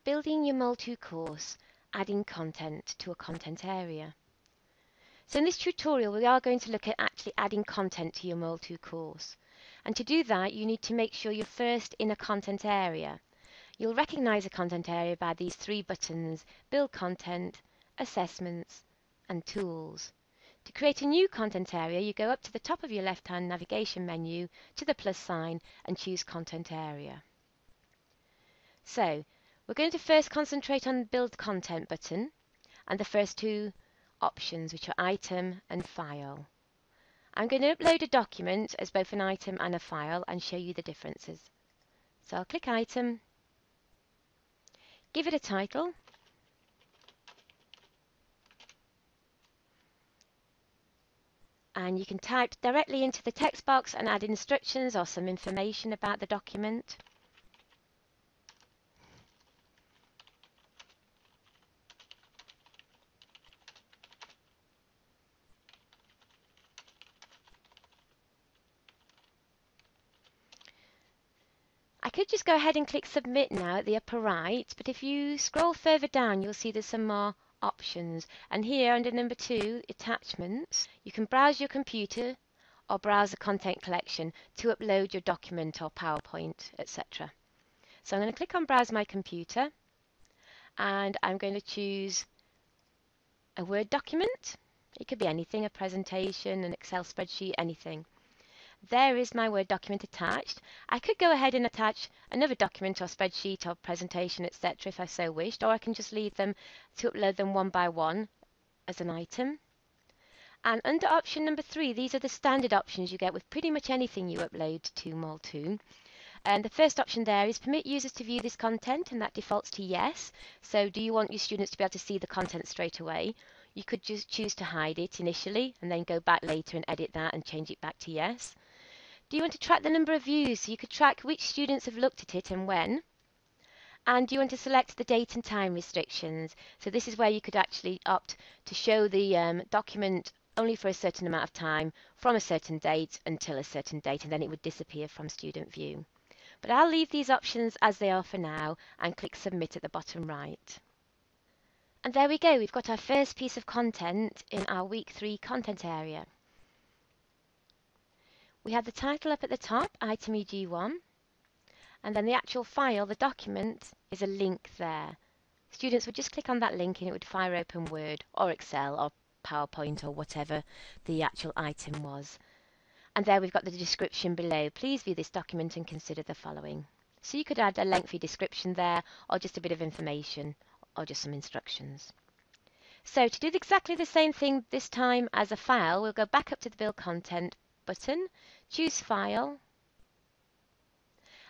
Building your Mol2 course, adding content to a content area. So in this tutorial, we are going to look at actually adding content to your Mol2 course. And to do that, you need to make sure you're first in a content area. You'll recognize a content area by these three buttons: Build Content, Assessments, and Tools. To create a new content area, you go up to the top of your left-hand navigation menu to the plus sign and choose Content Area. So, we're going to first concentrate on the Build Content button and the first two options, which are Item and File. I'm going to upload a document as both an item and a file and show you the differences. So I'll click Item, give it a title, and you can type directly into the text box and add instructions or some information about the document. I could just go ahead and click Submit now at the upper right, but if you scroll further down, you'll see there's some more options. And here under number 2, Attachments, you can browse your computer or browse the content collection to upload your document or PowerPoint, etc. So I'm going to click on Browse My Computer, and I'm going to choose a Word document. It could be anything, a presentation, an Excel spreadsheet, anything. There is my Word document attached. I could go ahead and attach another document or spreadsheet or presentation, etc. if I so wished, or I can just leave them to upload them one by one as an item. And under option number 3, these are the standard options you get with pretty much anything you upload to Mol2. And the first option there is permit users to view this content, and that defaults to yes. So do you want your students to be able to see the content straight away? You could just choose to hide it initially and then go back later and edit that and change it back to yes. Do you want to track the number of views? So you could track which students have looked at it and when. And do you want to select the date and time restrictions? So this is where you could actually opt to show the document only for a certain amount of time, from a certain date until a certain date, and then it would disappear from student view. But I'll leave these options as they are for now and click Submit at the bottom right. And there we go, we've got our first piece of content in our Week 3 content area. We have the title up at the top, Item EG1, and then the actual file, the document, is a link there. Students would just click on that link and it would fire open Word or Excel or PowerPoint or whatever the actual item was. And there we've got the description below. Please view this document and consider the following. So you could add a lengthy description there, or just a bit of information, or just some instructions. So to do exactly the same thing this time as a file, we'll go back up to the Build Content button, choose File,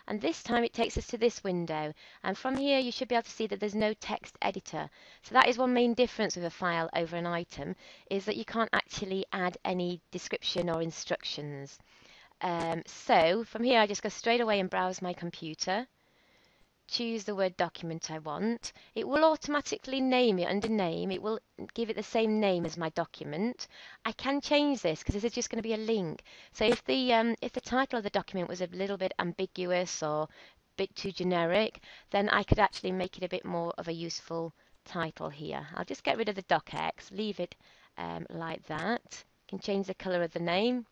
and this time it takes us to this window, and from here you should be able to see that there's no text editor. So that is one main difference with a file over an item, is that you can't actually add any description or instructions. So from here I just go straight away and browse my computer, choose the Word document I want. It will automatically name it under Name. It will give it the same name as my document. I can change this because this is just going to be a link. So if the title of the document was a little bit ambiguous or a bit too generic, then I could actually make it a bit more of a useful title here. I'll just get rid of the docx, leave it like that. You can change the color of the name.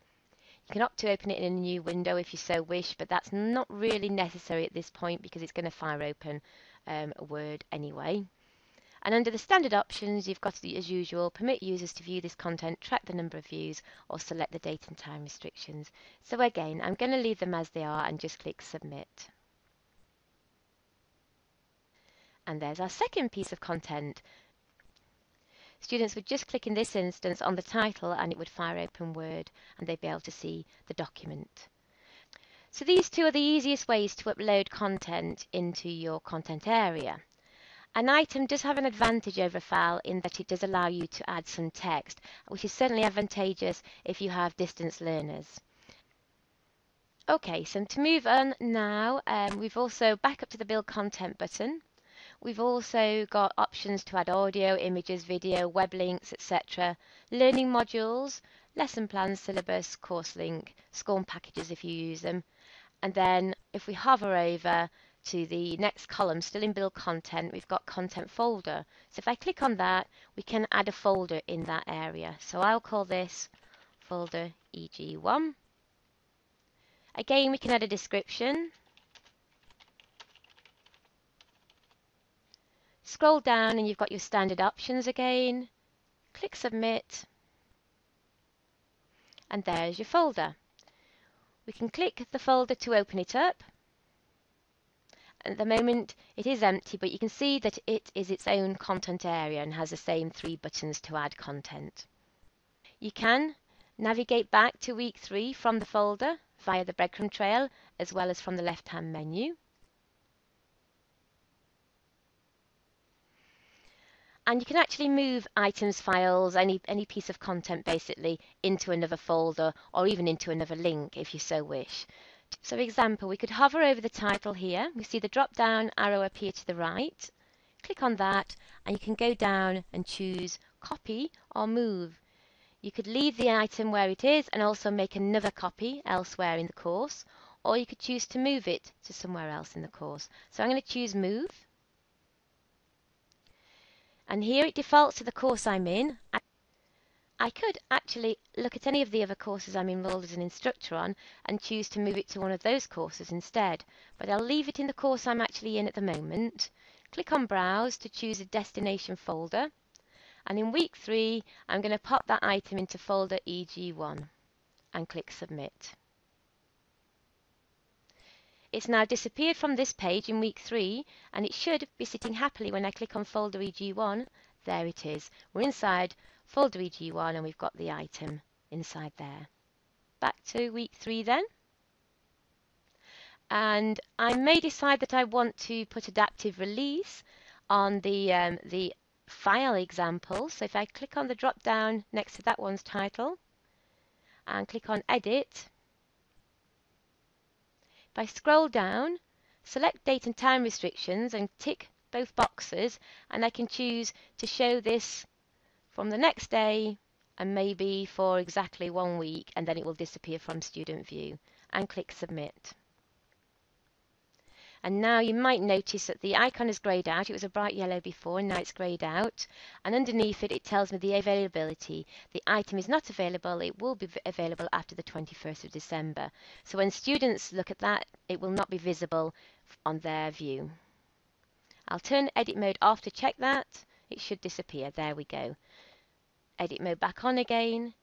You can opt to open it in a new window if you so wish, but that's not really necessary at this point because it's going to fire open Word anyway. And under the standard options, you've got, as usual, permit users to view this content, track the number of views, or select the date and time restrictions. So again, I'm going to leave them as they are and just click Submit. And there's our second piece of content. Students would just click in this instance on the title and it would fire open Word and they'd be able to see the document. So these two are the easiest ways to upload content into your content area. An item does have an advantage over a file in that it does allow you to add some text, which is certainly advantageous if you have distance learners. Okay, so to move on now, we've also back up to the Build Content button. We've also got options to add audio, images, video, web links, etc. Learning modules, lesson plans, syllabus, course link, SCORM packages if you use them. And then if we hover over to the next column, still in build content, we've got content folder. So if I click on that, we can add a folder in that area. So I'll call this folder EG1. Again, we can add a description. Scroll down and you've got your standard options again. Click submit. And there's your folder. We can click the folder to open it up. At the moment it is empty, but you can see that it is its own content area and has the same 3 buttons to add content. You can navigate back to week 3 from the folder via the breadcrumb trail as well as from the left-hand menu. And you can actually move items, files, any piece of content basically into another folder or even into another link if you so wish. So for example, we could hover over the title here. We see the drop down arrow appear to the right. Click on that and you can go down and choose copy or move. You could leave the item where it is and also make another copy elsewhere in the course, or you could choose to move it to somewhere else in the course. So I'm going to choose move. And here it defaults to the course I'm in. I could actually look at any of the other courses I'm enrolled as an instructor on and choose to move it to one of those courses instead, but I'll leave it in the course I'm actually in at the moment. Click on Browse to choose a destination folder, and in week 3 I'm going to pop that item into folder EG1 and click Submit. It's now disappeared from this page in week 3 and it should be sitting happily when I click on folder EG1. There it is. We're inside folder EG1 and we've got the item inside there. Back to week 3 then. And I may decide that I want to put adaptive release on the file example. So if I click on the drop down next to that one's title and click on Edit, if I scroll down, select date and time restrictions and tick both boxes, and I can choose to show this from the next day and maybe for exactly 1 week, and then it will disappear from student view, and click Submit. And now you might notice that the icon is greyed out. It was a bright yellow before and now it's greyed out, and underneath it, it tells me the availability. The item is not available. It will be available after the 21st of December. So when students look at that, it will not be visible on their view. I'll turn edit mode off to check that. It should disappear. There we go. Edit mode back on again,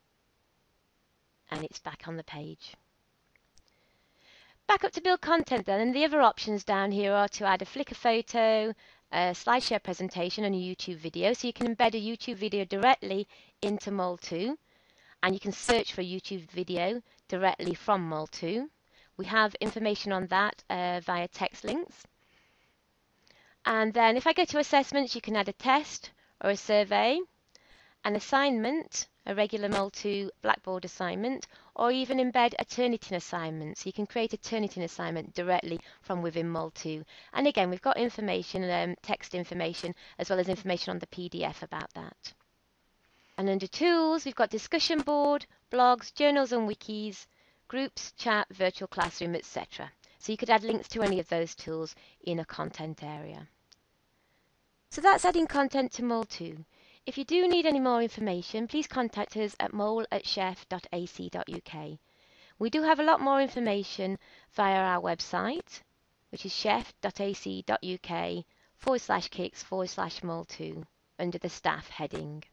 and it's back on the page. Back up to build content then, and the other options down here are to add a Flickr photo, a slideshare presentation and a YouTube video. So you can embed a YouTube video directly into Mol2, and you can search for a YouTube video directly from Mol2. We have information on that via text links. And then if I go to assessments, you can add a test or a survey, an assignment, a regular Mol2 Blackboard assignment, or even embed a Turnitin assignment. So you can create a Turnitin assignment directly from within Mol2. And again, we've got information, text information, as well as information on the PDF about that. And under Tools, we've got discussion board, blogs, journals and wikis, groups, chat, virtual classroom, etc. So you could add links to any of those tools in a content area. So that's adding content to Mol2. If you do need any more information, please contact us at mol@shef.ac.uk. We do have a lot more information via our website, which is shef.ac.uk/kicks/mol2 under the staff heading.